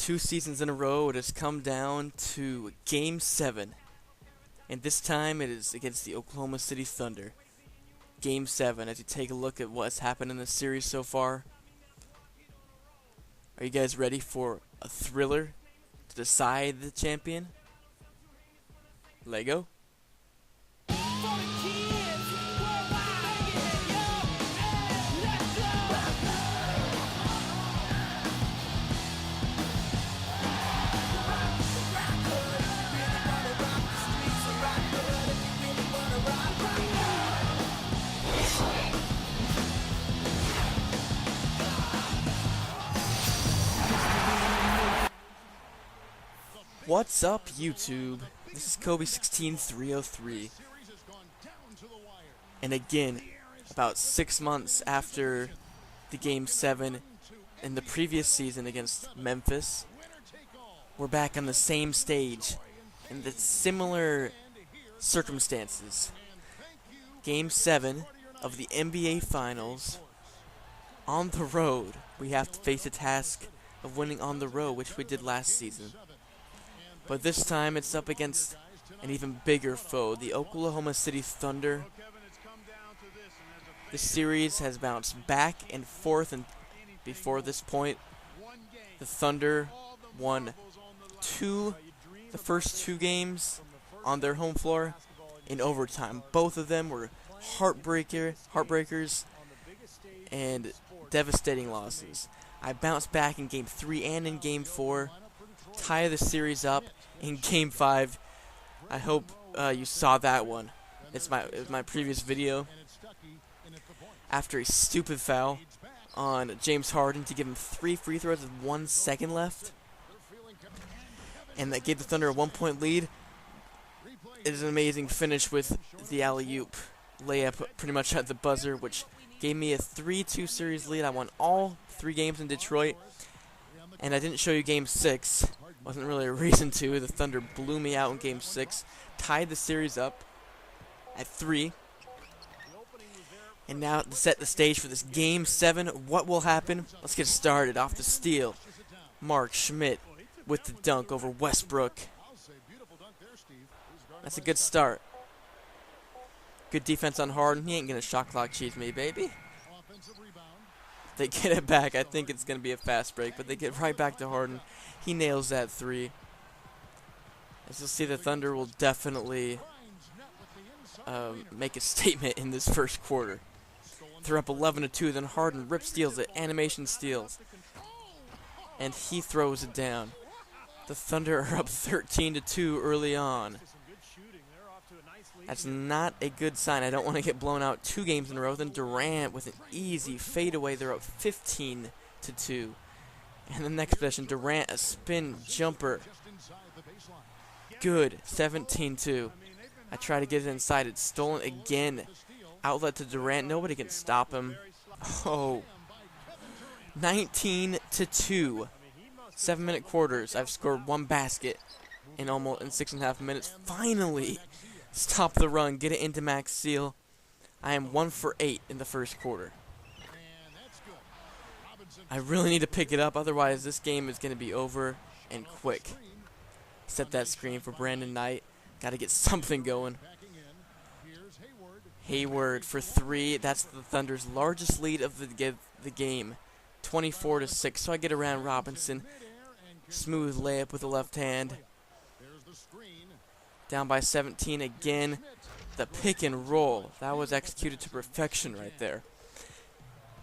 2 seasons in a row, it has come down to Game 7. And this time it is against the Oklahoma City Thunder. Game 7, as you take a look at what's happened in this series so far. Are you guys ready for a thriller to decide the champion? Lego? What's up, YouTube? This is Kobe16303. And again, about 6 months after the Game 7 in the previous season against Memphis, we're back on the same stage in the similar circumstances. Game 7 of the NBA Finals on the road. We have to face a task of winning on the road, which we did last season. But this time it's up against an even bigger foe, the Oklahoma City Thunder. The series has bounced back and forth, and before this point, the Thunder won the first two games on their home floor in overtime. Both of them were heartbreakers and devastating losses. I bounced back in Game 3 and in Game 4, tie the series up in Game 5. I hope you saw that one. It was my previous video. After a stupid foul on James Harden to give him 3 free throws with 1 second left, and that gave the Thunder a 1-point lead. It is an amazing finish with the alley-oop layup pretty much at the buzzer, which gave me a 3-2 series lead. I won all 3 games in Detroit, and I didn't show you Game 6. Wasn't really a reason to. The Thunder blew me out in Game 6, tied the series up at 3. And now to set the stage for this Game 7, what will happen? Let's get started. Off the steal, Schmidt with the dunk over Westbrook. That's a good start. Good defense on Harden. He ain't gonna shot clock cheese me, baby. They get it back. I think it's gonna be a fast break, but they get right back to Harden. He nails that 3. As you'll see, the Thunder will definitely make a statement in this first quarter. They're up 11-2. Then Harden rip steals it, animation steals, and he throws it down. The Thunder are up 13-2 early on. That's not a good sign. I don't want to get blown out 2 games in a row. Then Durant with an easy fadeaway. They're up 15-2. And the next possession, Durant, a spin jumper. Good, 17-2. I try to get it inside. It's stolen again. Outlet to Durant. Nobody can stop him. Oh. 19-2. 7-minute quarters. I've scored 1 basket in 6.5 minutes. Finally, stop the run. Get it into Max Seal. I am 1 for 8 in the first quarter. I really need to pick it up, otherwise this game is going to be over and quick. Set that screen for Brandon Knight. Got to get something going. Hayward for 3. That's the Thunder's largest lead of the game. 24-6. So I get around Robinson. Smooth layup with the left hand. Down by 17 again. The pick and roll. That was executed to perfection right there.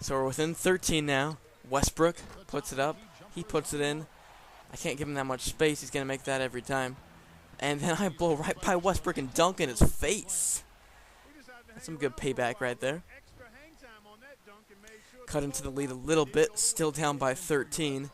So we're within 13 now. Westbrook puts it up. He puts it in. I can't give him that much space. He's going to make that every time. And then I blow right by Westbrook and dunk in his face. That's some good payback right there. Cut into the lead a little bit. Still down by 13.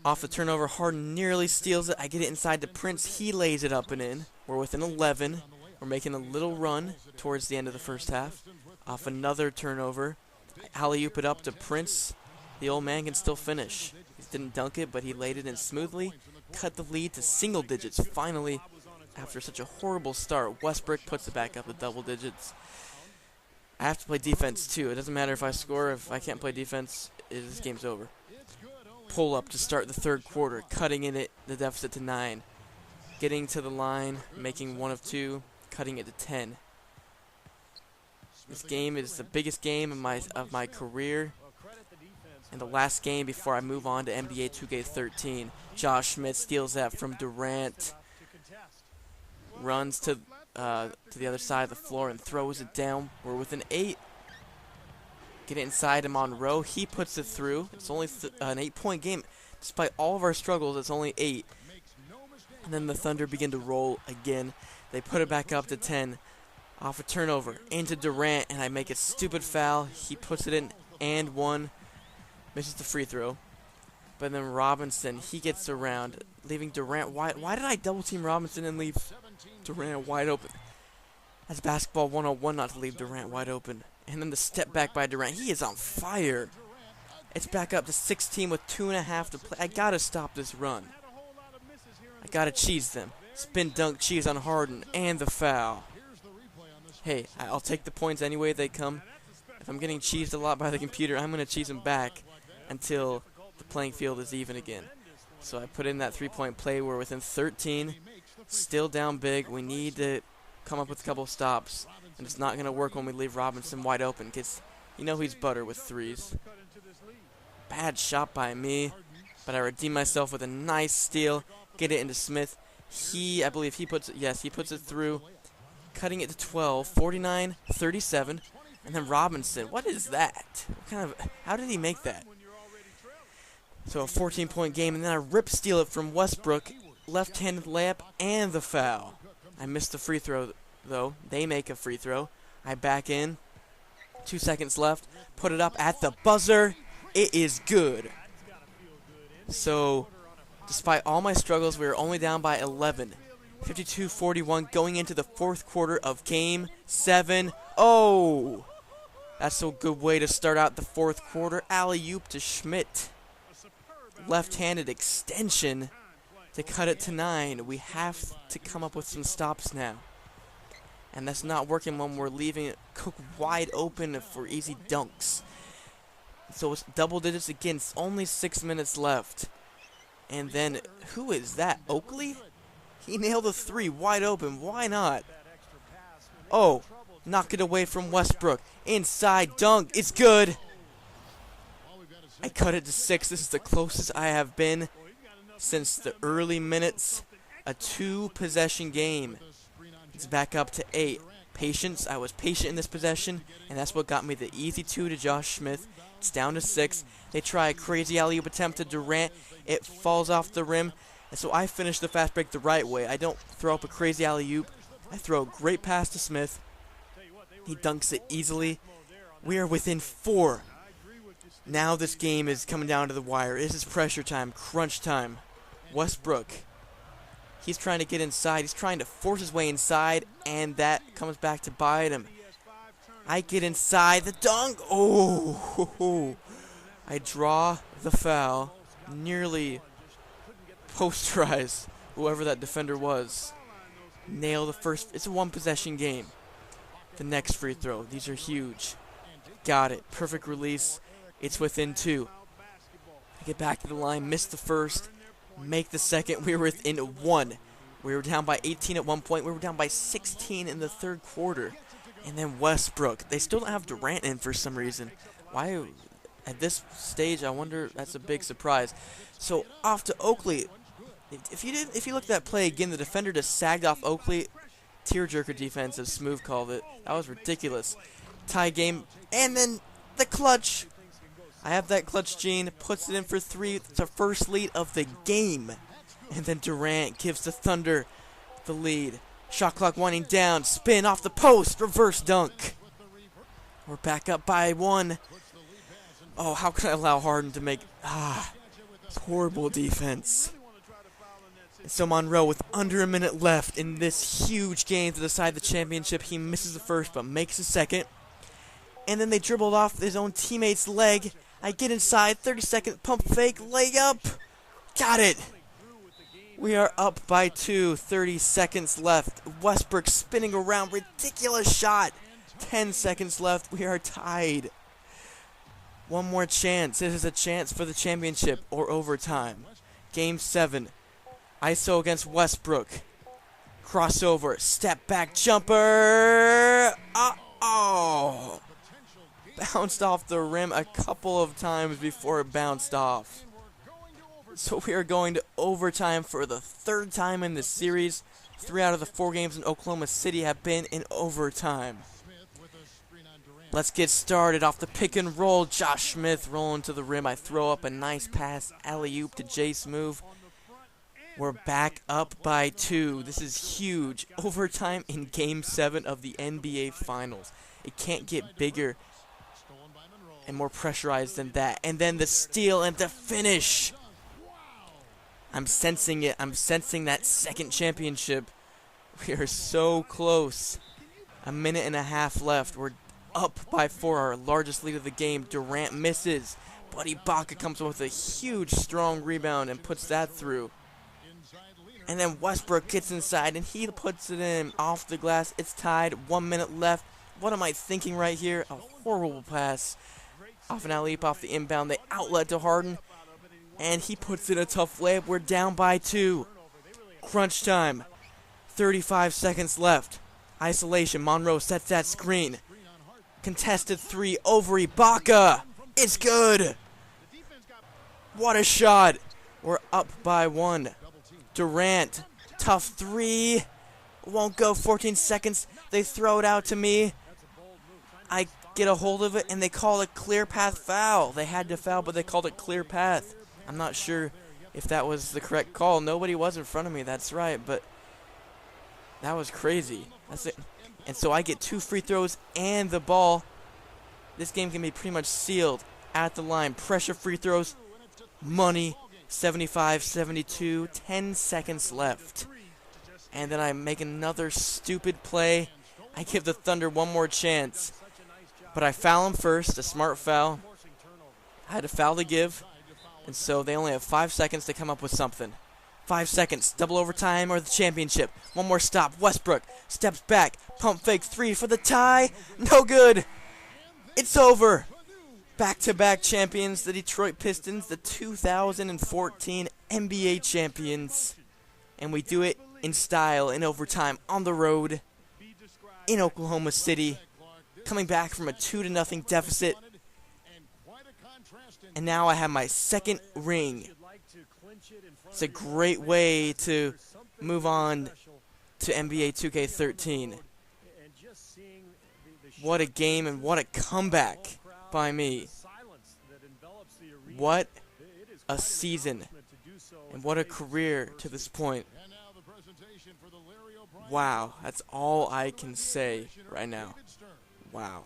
Off the turnover, Harden nearly steals it. I get it inside to Prince. He lays it up and in. We're within 11. We're making a little run towards the end of the first half. Off another turnover. Alley-oop it up to Prince. The old man can still finish. He didn't dunk it, but he laid it in smoothly. Cut the lead to single digits. Finally, after such a horrible start, Westbrook puts it back up to double digits. I have to play defense too. It doesn't matter if I score. If I can't play defense, this game's over. pull-up to start the third quarter, cutting in it the deficit to 9. Getting to the line, making 1 of 2, cutting it to 10. This game is the biggest game of my career, and the last game before I move on to NBA 2K13. Josh Schmidt steals that from Durant, runs to the other side of the floor and throws it down. We're within 8. Get it inside to Monroe. He puts it through. It's only an 8-point game. Despite all of our struggles, it's only 8. And then the Thunder begin to roll again. They put it back up to 10. Off a turnover. Into Durant, and I make a stupid foul. He puts it in and 1. Misses the free throw. But then Robinson, he gets around, leaving Durant wide. Why did I double-team Robinson and leave Durant wide open? That's basketball 101 not to leave Durant wide open. And then the step back by Durant. He is on fire. It's back up to 16 with 2.5 to play. I gotta stop this run. I gotta cheese them. Spin dunk cheese on Harden and the foul. Hey, I'll take the points any way they come. If I'm getting cheesed a lot by the computer, I'm gonna cheese them back until the playing field is even again. So I put in that 3-point play. We're within 13. Still down big. We need to come up with a couple of stops. And it's not going to work when we leave Robinson wide open, because you know he's butter with threes. Bad shot by me, but I redeem myself with a nice steal. Get it into Smith. I believe he puts it through, cutting it to 12, 49-37. And then Robinson, what is that? How did he make that? So a 14-point game, and then I rip steal it from Westbrook. Left-handed layup and the foul. I missed the free throw, though. They make a free throw. I back in. 2 seconds left. Put it up at the buzzer. It is good. So, despite all my struggles, we were only down by 11. 52-41 going into the fourth quarter of Game 7. Oh! That's a good way to start out the fourth quarter. Alley-oop to Schmidt. Left-handed extension to cut it to 9. We have to come up with some stops now. And that's not working when we're leaving it Cook wide open for easy dunks. So it's double digits again. It's only 6 minutes left. And then, who is that? Oakley? He nailed a 3 wide open. Why not? Oh, knock it away from Westbrook. Inside dunk. It's good. I cut it to 6. This is the closest I have been since the early minutes. A 2-possession game. It's back up to 8. Patience. I was patient in this possession, and that's what got me the easy 2 to Josh Smith. It's down to 6. They try a crazy alley-oop attempt to Durant. It falls off the rim, and so I finish the fast break the right way. I don't throw up a crazy alley-oop. I throw a great pass to Smith. He dunks it easily. We are within 4. Now this game is coming down to the wire. This is pressure time, crunch time. Westbrook. He's trying to get inside. He's trying to force his way inside, and that comes back to bite him. I get inside. The dunk. Oh! I draw the foul. Nearly posterize whoever that defender was. Nail the first. It's a 1-possession game. The next free throw. These are huge. Got it. Perfect release. It's within 2. I get back to the line. Miss the first. Make the second. We were within 1. We were down by 18 at one point. We were down by 16 in the third quarter. And then Westbrook. They still don't have Durant in for some reason. Why? At this stage, I wonder. That's a big surprise. So off to Oakley. If you look at that play again, the defender just sagged off Oakley. Tearjerker defense, as J-Smoove called it. That was ridiculous. Tie game, and then the clutch. I have that clutch gene. Puts it in for 3. It's the first lead of the game. And then Durant gives the Thunder the lead. Shot clock winding down. Spin off the post. Reverse dunk. We're back up by 1. Oh, how could I allow Harden to make... horrible defense. And so Monroe, with under a minute left in this huge game to decide the championship, he misses the first but makes the second. And then they dribbled off his own teammate's leg. I get inside, 30-second pump fake, layup. Got it. We are up by 2, 30 seconds left. Westbrook spinning around, ridiculous shot. 10 seconds left, we are tied. One more chance. This is a chance for the championship or overtime. Game 7. ISO against Westbrook. Crossover. Step back jumper. Uh-oh. Bounced off the rim a couple of times before it bounced off. So we are going to overtime for the 3rd time in this series. 3 out of the 4 games in Oklahoma City have been in overtime. Let's get started off the pick and roll. Schmidt rolling to the rim. I throw up a nice pass, alley-oop to J-Smoove. We're back up by 2. This is huge. Overtime in Game 7 of the NBA Finals. It can't get bigger and more pressurized than that. And then the steal and the finish. I'm sensing it. I'm sensing that second championship. We are so close. A minute and a half left. We're up by 4, our largest lead of the game. Durant misses. Buddy Baca comes with a huge, strong rebound and puts that through. And then Westbrook gets inside and he puts it in off the glass. It's tied. 1 minute left. What am I thinking right here? A horrible pass. Off an alley-oop off the inbound. They outlet to Harden. And he puts in a tough layup. We're down by 2. Crunch time. 35 seconds left. Isolation. Monroe sets that screen. Contested 3 over Ibaka. It's good. What a shot. We're up by 1. Durant. Tough 3. Won't go. 14 seconds. They throw it out to me. I get a hold of it and they call it clear path foul. They had to foul, but they called it clear path. I'm not sure if that was the correct call. Nobody was in front of me, that's right, but that was crazy. That's it. And so I get 2 free throws and the ball. This game can be pretty much sealed at the line. Pressure free throws. Money. 75-72. 10 seconds left. And then I make another stupid play. I give the Thunder one more chance. But I foul him first, a smart foul. I had a foul to give. And so they only have 5 seconds to come up with something. 5 seconds, double overtime or the championship. One more stop. Westbrook steps back. Pump fake 3 for the tie. No good. It's over. Back-to-back champions, the Detroit Pistons, the 2014 NBA champions. And we do it in style, in overtime, on the road, in Oklahoma City. Coming back from a 2-0 deficit. And now I have my 2nd ring. It's a great way to move on to NBA 2K13. What a game and what a comeback by me. What a season. And what a career to this point. Wow, that's all I can say right now. Wow.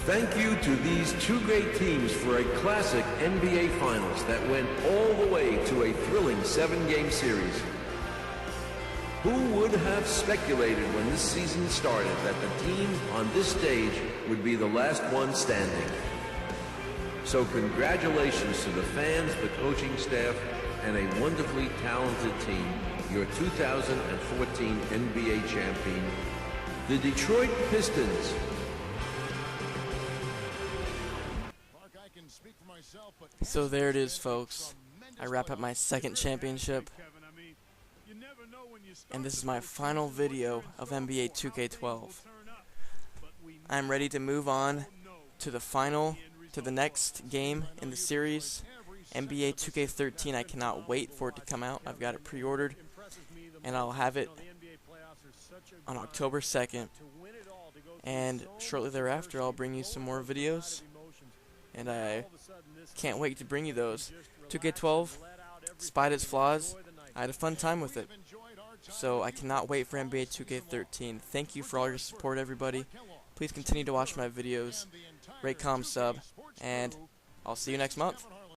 Thank you to these 2 great teams for a classic NBA Finals that went all the way to a thrilling 7-game series. Who would have speculated when this season started that the team on this stage would be the last one standing? So congratulations to the fans, the coaching staff, and a wonderfully talented team, your 2014 NBA champion, the Detroit Pistons. So there it is, folks. I wrap up my 2nd championship. And this is my final video of NBA 2K12. I'm ready to move on to the next game in the series. NBA 2K13, I cannot wait for it to come out. I've got it pre-ordered. And I'll have it on October 2nd. And shortly thereafter, I'll bring you some more videos. And I can't wait to bring you those. 2K12, despite its flaws, I had a fun time with it. So I cannot wait for NBA 2K13. Thank you for all your support, everybody. Please continue to watch my videos, rate, comment, sub, and I'll see you next month.